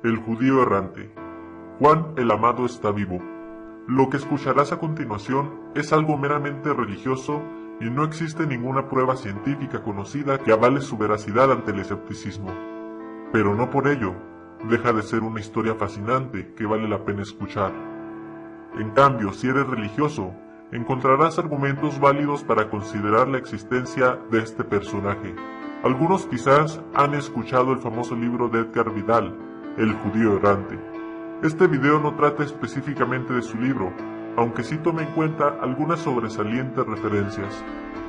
El judío errante. Juan el Amado está vivo. Lo que escucharás a continuación es algo meramente religioso y no existe ninguna prueba científica conocida que avale su veracidad ante el escepticismo. Pero no por ello deja de ser una historia fascinante que vale la pena escuchar. En cambio, si eres religioso, encontrarás argumentos válidos para considerar la existencia de este personaje. Algunos quizás han escuchado el famoso libro de Edgar Vidal, El judío errante. Este video no trata específicamente de su libro, aunque sí toma en cuenta algunas sobresalientes referencias,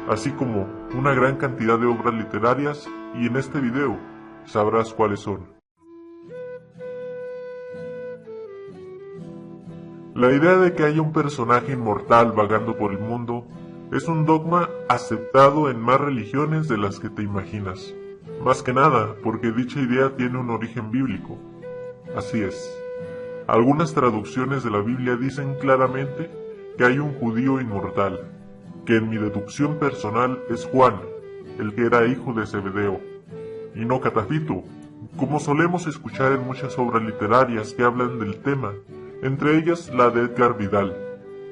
así como una gran cantidad de obras literarias, y en este video sabrás cuáles son. La idea de que haya un personaje inmortal vagando por el mundo es un dogma aceptado en más religiones de las que te imaginas. Más que nada porque dicha idea tiene un origen bíblico. Así es. Algunas traducciones de la Biblia dicen claramente que hay un judío inmortal, que en mi deducción personal es Juan, el que era hijo de Zebedeo, y no Catafito, como solemos escuchar en muchas obras literarias que hablan del tema, entre ellas la de Edgar Vidal,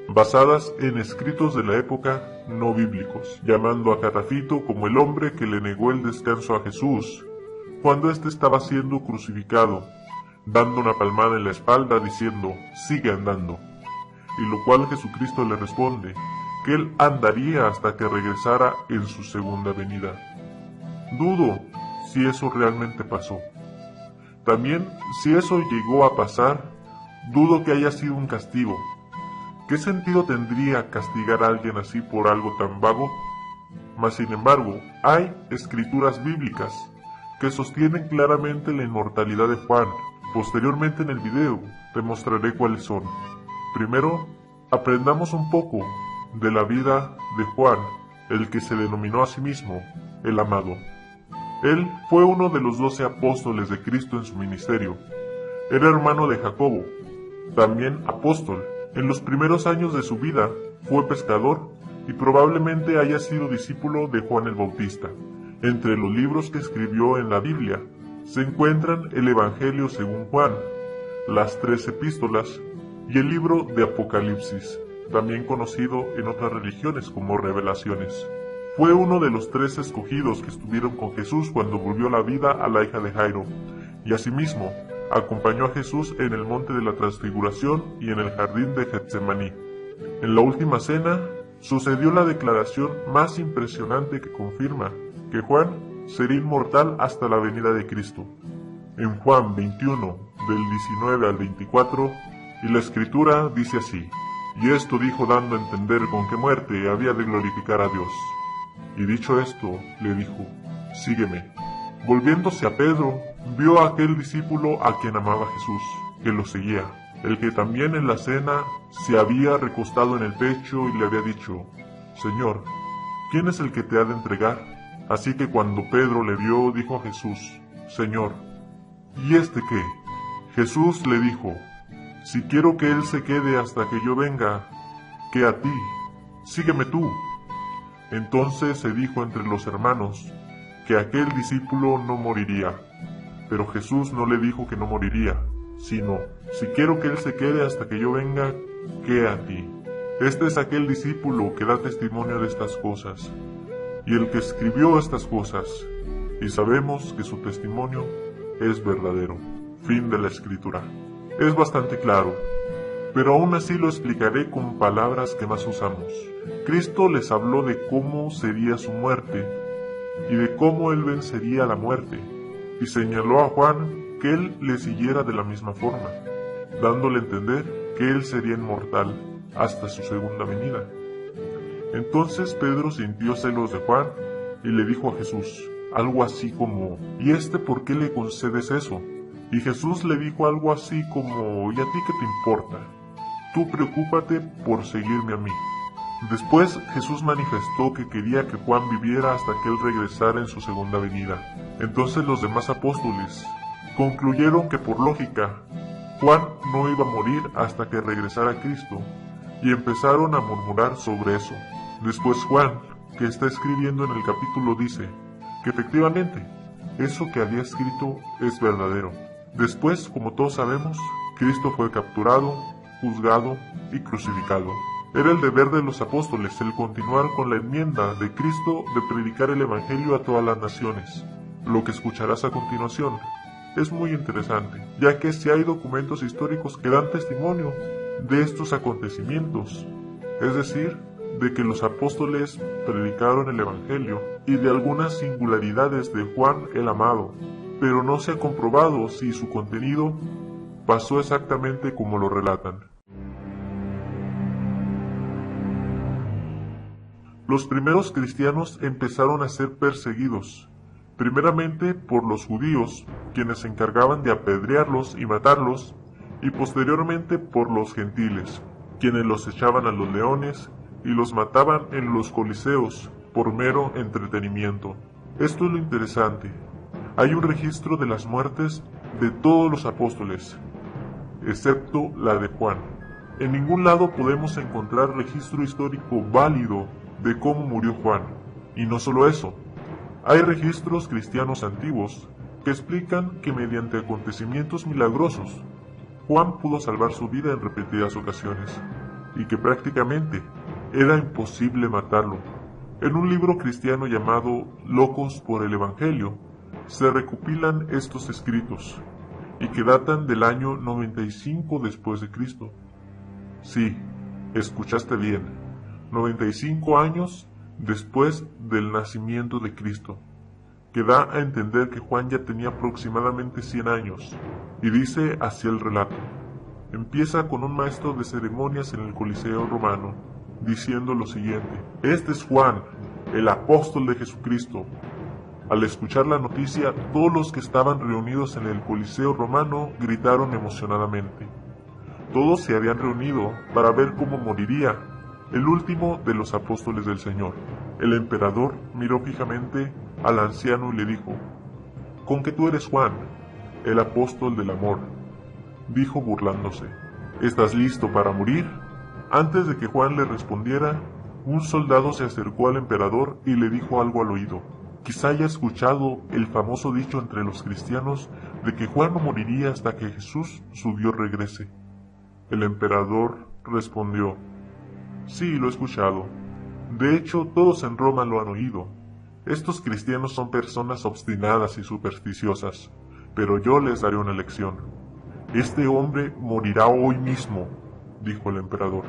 basadas en escritos de la época no bíblicos, llamando a Catafito como el hombre que le negó el descanso a Jesús, cuando éste estaba siendo crucificado, dando una palmada en la espalda diciendo, sigue andando, y lo cual Jesucristo le responde, que él andaría hasta que regresara en su segunda venida. Dudo si eso realmente pasó. También, si eso llegó a pasar, dudo que haya sido un castigo. ¿Qué sentido tendría castigar a alguien así por algo tan vago? Mas sin embargo, hay escrituras bíblicas que sostienen claramente la inmortalidad de Juan. Posteriormente en el video te mostraré cuáles son. Primero, aprendamos un poco de la vida de Juan, el que se denominó a sí mismo el Amado. Él fue uno de los 12 apóstoles de Cristo en su ministerio. Era hermano de Jacobo, también apóstol. En los primeros años de su vida fue pescador y probablemente haya sido discípulo de Juan el Bautista. Entre los libros que escribió en la Biblia se encuentran el Evangelio según Juan, las 3 epístolas y el libro de Apocalipsis, también conocido en otras religiones como Revelaciones. Fue uno de los 3 escogidos que estuvieron con Jesús cuando volvió la vida a la hija de Jairo, y asimismo acompañó a Jesús en el monte de la Transfiguración y en el jardín de Getsemaní. En la última cena sucedió la declaración más impresionante que confirma que Juan sería inmortal hasta la venida de Cristo. En Juan 21, del 19 al 24, y la Escritura dice así, y esto dijo dando a entender con qué muerte había de glorificar a Dios. Y dicho esto, le dijo, sígueme. Volviéndose a Pedro, vio a aquel discípulo a quien amaba Jesús, que lo seguía, el que también en la cena se había recostado en el pecho y le había dicho, Señor, ¿quién es el que te ha de entregar? Así que cuando Pedro le vio, dijo a Jesús, Señor, ¿y este qué? Jesús le dijo, si quiero que él se quede hasta que yo venga, ¿qué a ti? Sígueme tú. Entonces se dijo entre los hermanos que aquel discípulo no moriría. Pero Jesús no le dijo que no moriría, sino, si quiero que él se quede hasta que yo venga, ¿qué a ti? Este es aquel discípulo que da testimonio de estas cosas, y el que escribió estas cosas, y sabemos que su testimonio es verdadero. Fin de la Escritura. Es bastante claro, pero aún así lo explicaré con palabras que más usamos. Cristo les habló de cómo sería su muerte, y de cómo él vencería la muerte, y señaló a Juan que él le siguiera de la misma forma, dándole a entender que él sería inmortal hasta su segunda venida. Entonces Pedro sintió celos de Juan y le dijo a Jesús, algo así como, ¿y por qué le concedes eso? Y Jesús le dijo algo así como, ¿y a ti qué te importa? Tú preocúpate por seguirme a mí. Después Jesús manifestó que quería que Juan viviera hasta que él regresara en su segunda venida. Entonces los demás apóstoles concluyeron que por lógica, Juan no iba a morir hasta que regresara Cristo, y empezaron a murmurar sobre eso. Después Juan, que está escribiendo en el capítulo, dice que efectivamente eso que había escrito es verdadero. Después, como todos sabemos, Cristo fue capturado, juzgado y crucificado. Era el deber de los apóstoles el continuar con la enmienda de Cristo de predicar el Evangelio a todas las naciones. Lo que escucharás a continuación es muy interesante, ya que sí hay documentos históricos que dan testimonio de estos acontecimientos, es decir, de que los apóstoles predicaron el Evangelio y de algunas singularidades de Juan el Amado, pero no se ha comprobado si su contenido pasó exactamente como lo relatan. Los primeros cristianos empezaron a ser perseguidos, primeramente por los judíos, quienes se encargaban de apedrearlos y matarlos, y posteriormente por los gentiles, quienes los echaban a los leones y los mataban en los coliseos por mero entretenimiento. Esto es lo interesante. Hay un registro de las muertes de todos los apóstoles, excepto la de Juan. En ningún lado podemos encontrar registro histórico válido de cómo murió Juan. Y no solo eso, hay registros cristianos antiguos que explican que mediante acontecimientos milagrosos, Juan pudo salvar su vida en repetidas ocasiones, y que prácticamente era imposible matarlo. En un libro cristiano llamado Locos por el Evangelio, se recopilan estos escritos, y que datan del año 95 después de Cristo. Sí, escuchaste bien, 95 años después del nacimiento de Cristo, que da a entender que Juan ya tenía aproximadamente 100 años, y dice así el relato. Empieza con un maestro de ceremonias en el Coliseo romano, diciendo lo siguiente: este es Juan, el apóstol de Jesucristo. Al escuchar la noticia, todos los que estaban reunidos en el Coliseo romano gritaron emocionadamente. Todos se habían reunido para ver cómo moriría el último de los apóstoles del Señor. El emperador miró fijamente al anciano y le dijo: «¿Con que tú eres Juan, el apóstol del amor?», dijo burlándose. «¿Estás listo para morir?». Antes de que Juan le respondiera, un soldado se acercó al emperador y le dijo algo al oído. Quizá haya escuchado el famoso dicho entre los cristianos de que Juan no moriría hasta que Jesús, su Dios, regrese. El emperador respondió: «Sí, lo he escuchado. De hecho, todos en Roma lo han oído. Estos cristianos son personas obstinadas y supersticiosas, pero yo les daré una lección. Este hombre morirá hoy mismo», dijo el emperador.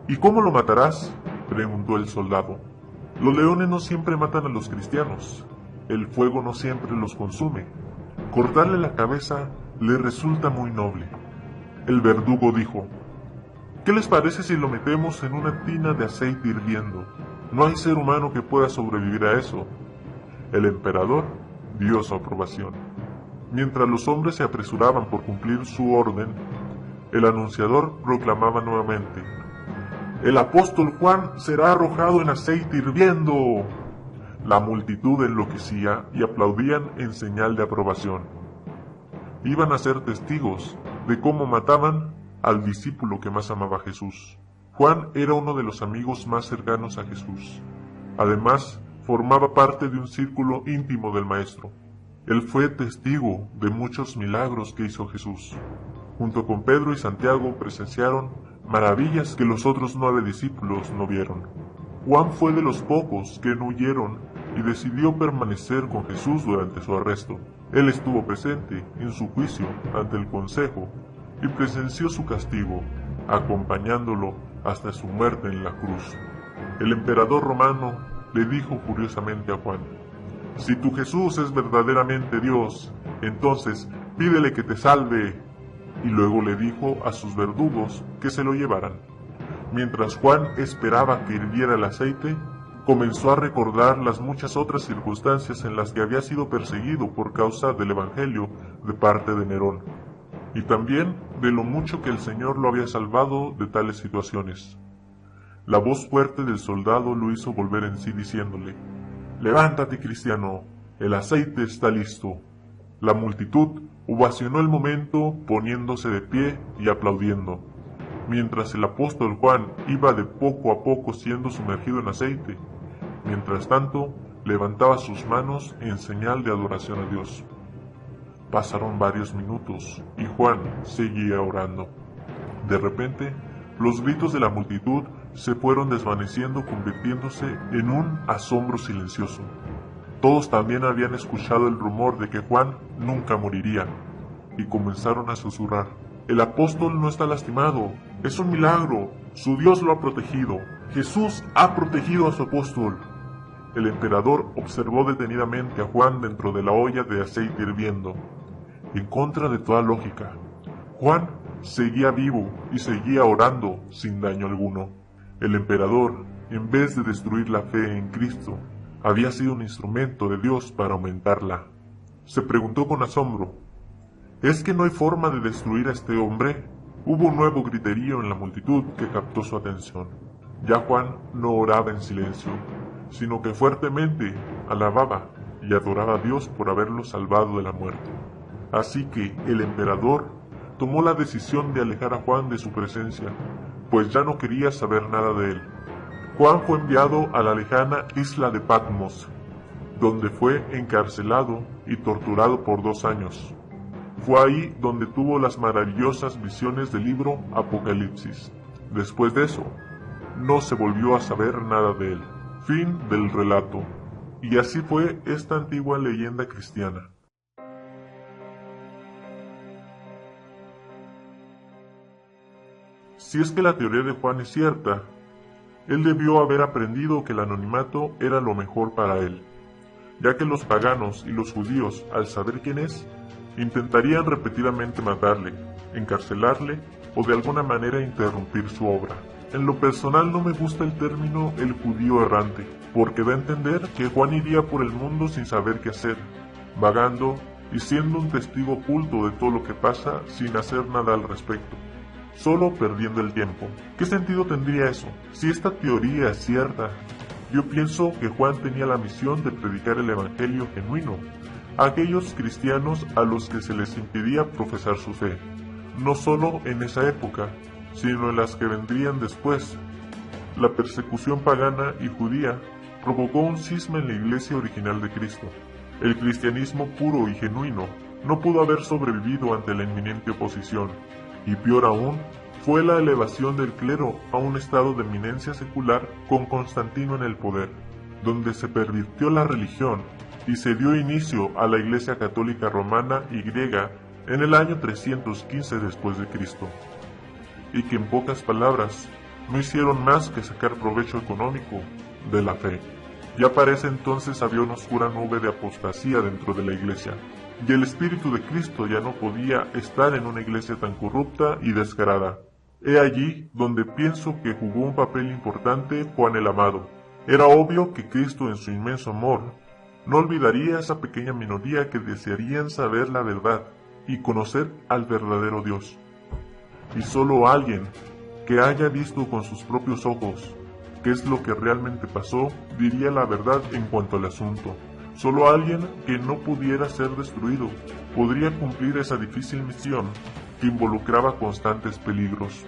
«¿Y cómo lo matarás?», preguntó el soldado. «Los leones no siempre matan a los cristianos. El fuego no siempre los consume. Cortarle la cabeza le resulta muy noble». El verdugo dijo: «¿Qué les parece si lo metemos en una tina de aceite hirviendo? No hay ser humano que pueda sobrevivir a eso». El emperador dio su aprobación. Mientras los hombres se apresuraban por cumplir su orden, el anunciador proclamaba nuevamente: «El apóstol Juan será arrojado en aceite hirviendo». La multitud enloquecía y aplaudían en señal de aprobación. Iban a ser testigos de cómo mataban al discípulo que más amaba a Jesús. Juan era uno de los amigos más cercanos a Jesús. Además, formaba parte de un círculo íntimo del Maestro. Él fue testigo de muchos milagros que hizo Jesús. Junto con Pedro y Santiago presenciaron maravillas que los otros 9 discípulos no vieron. Juan fue de los pocos que no huyeron y decidió permanecer con Jesús durante su arresto. Él estuvo presente en su juicio ante el consejo y presenció su castigo, acompañándolo hasta su muerte en la cruz. El emperador romano le dijo furiosamente a Juan: «Si tu Jesús es verdaderamente Dios, entonces pídele que te salve». Y luego le dijo a sus verdugos que se lo llevaran. Mientras Juan esperaba que hirviera el aceite, comenzó a recordar las muchas otras circunstancias en las que había sido perseguido por causa del Evangelio de parte de Nerón, y también de lo mucho que el Señor lo había salvado de tales situaciones. La voz fuerte del soldado lo hizo volver en sí diciéndole: «Levántate, cristiano, el aceite está listo». La multitud ovacionó el momento poniéndose de pie y aplaudiendo, mientras el apóstol Juan iba de poco a poco siendo sumergido en aceite. Mientras tanto, levantaba sus manos en señal de adoración a Dios. Pasaron varios minutos y Juan seguía orando. De repente, los gritos de la multitud se fueron desvaneciendo, convirtiéndose en un asombro silencioso. Todos también habían escuchado el rumor de que Juan nunca moriría, y comenzaron a susurrar: «El apóstol no está lastimado, es un milagro, su Dios lo ha protegido, Jesús ha protegido a su apóstol». El emperador observó detenidamente a Juan dentro de la olla de aceite hirviendo. En contra de toda lógica, Juan seguía vivo y seguía orando sin daño alguno. El emperador, en vez de destruir la fe en Cristo, había sido un instrumento de Dios para aumentarla. Se preguntó con asombro: ¿es que no hay forma de destruir a este hombre? Hubo un nuevo griterío en la multitud que captó su atención. Ya Juan no oraba en silencio, sino que fuertemente alababa y adoraba a Dios por haberlo salvado de la muerte. Así que el emperador tomó la decisión de alejar a Juan de su presencia, pues ya no quería saber nada de él. Juan fue enviado a la lejana isla de Patmos, donde fue encarcelado y torturado por 2 años. Fue ahí donde tuvo las maravillosas visiones del libro Apocalipsis. Después de eso, no se volvió a saber nada de él. Fin del relato. Y así fue esta antigua leyenda cristiana. Si es que la teoría de Juan es cierta, él debió haber aprendido que el anonimato era lo mejor para él, ya que los paganos y los judíos, al saber quién es, intentarían repetidamente matarle, encarcelarle o de alguna manera interrumpir su obra. En lo personal no me gusta el término el judío errante, porque da a entender que Juan iría por el mundo sin saber qué hacer, vagando y siendo un testigo oculto de todo lo que pasa sin hacer nada al respecto, solo perdiendo el tiempo. ¿Qué sentido tendría eso? Si esta teoría es cierta, yo pienso que Juan tenía la misión de predicar el evangelio genuino a aquellos cristianos a los que se les impedía profesar su fe, no solo en esa época, sino en las que vendrían después. La persecución pagana y judía provocó un cisma en la iglesia original de Cristo. El cristianismo puro y genuino no pudo haber sobrevivido ante la inminente oposición, y peor aún, fue la elevación del clero a un estado de eminencia secular con Constantino en el poder, donde se pervirtió la religión y se dio inicio a la Iglesia católica romana y griega en el año 315 después de Cristo, y que en pocas palabras no hicieron más que sacar provecho económico de la fe. Ya para ese entonces había una oscura nube de apostasía dentro de la iglesia, y el Espíritu de Cristo ya no podía estar en una iglesia tan corrupta y descarada. He allí donde pienso que jugó un papel importante Juan el Amado. Era obvio que Cristo, en su inmenso amor, no olvidaría a esa pequeña minoría que desearían saber la verdad y conocer al verdadero Dios. Y solo alguien que haya visto con sus propios ojos qué es lo que realmente pasó diría la verdad en cuanto al asunto. Solo alguien que no pudiera ser destruido podría cumplir esa difícil misión que involucraba constantes peligros.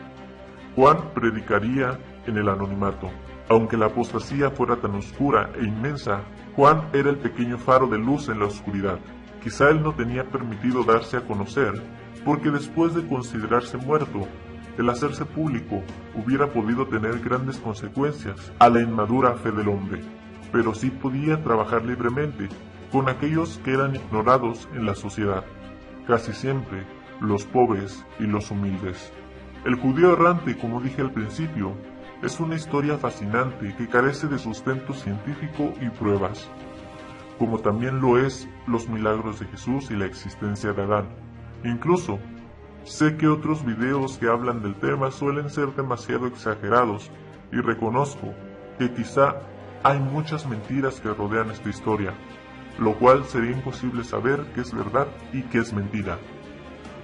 Juan predicaría en el anonimato. Aunque la apostasía fuera tan oscura e inmensa, Juan era el pequeño faro de luz en la oscuridad. Quizá él no tenía permitido darse a conocer, porque después de considerarse muerto, el hacerse público hubiera podido tener grandes consecuencias a la inmadura fe del hombre, pero sí podía trabajar libremente con aquellos que eran ignorados en la sociedad, casi siempre los pobres y los humildes. El judío errante, como dije al principio, es una historia fascinante que carece de sustento científico y pruebas, como también lo es los milagros de Jesús y la existencia de Adán. Incluso, sé que otros videos que hablan del tema suelen ser demasiado exagerados, y reconozco que quizá hay muchas mentiras que rodean esta historia, lo cual sería imposible saber qué es verdad y qué es mentira.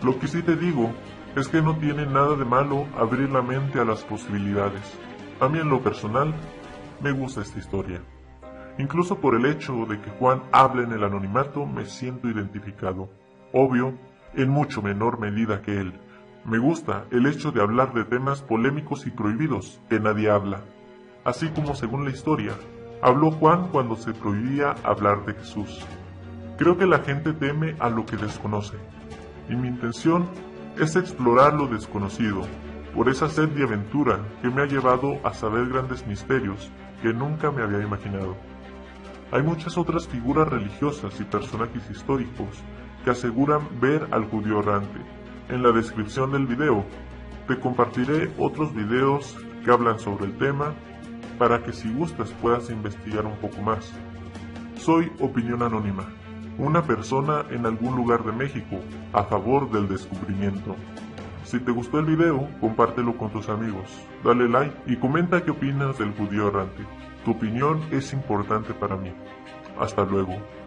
Lo que sí te digo es que no tiene nada de malo abrir la mente a las posibilidades. A mí en lo personal, me gusta esta historia. Incluso por el hecho de que Juan hable en el anonimato, me siento identificado. Obvio, en mucho menor medida que él. Me gusta el hecho de hablar de temas polémicos y prohibidos que nadie habla. Así como, según la historia, habló Juan cuando se prohibía hablar de Jesús. Creo que la gente teme a lo que desconoce, y mi intención es explorar lo desconocido, por esa sed de aventura que me ha llevado a saber grandes misterios que nunca me había imaginado. Hay muchas otras figuras religiosas y personajes históricos que aseguran ver al judío errante. En la descripción del video te compartiré otros videos que hablan sobre el tema para que si gustas puedas investigar un poco más. Soy Opinión Anónima, una persona en algún lugar de México a favor del descubrimiento. Si te gustó el video, compártelo con tus amigos, dale like y comenta qué opinas del judío errante. Tu opinión es importante para mí. Hasta luego.